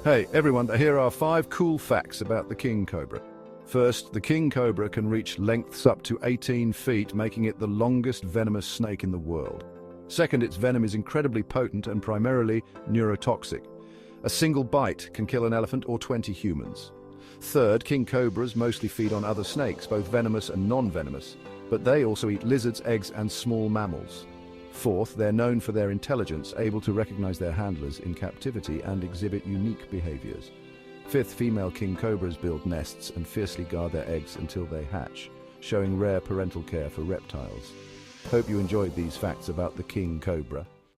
Hey everyone, here are 5 cool facts about the king cobra. First, the king cobra can reach lengths up to 18 feet, making it the longest venomous snake in the world. Second, its venom is incredibly potent and primarily neurotoxic. A single bite can kill an elephant or 20 humans. Third, king cobras mostly feed on other snakes, both venomous and non-venomous, but they also eat lizards, eggs, and small mammals. Fourth, they're known for their intelligence, able to recognize their handlers in captivity and exhibit unique behaviors. Fifth, female king cobras build nests and fiercely guard their eggs until they hatch, showing rare parental care for reptiles. Hope you enjoyed these facts about the king cobra.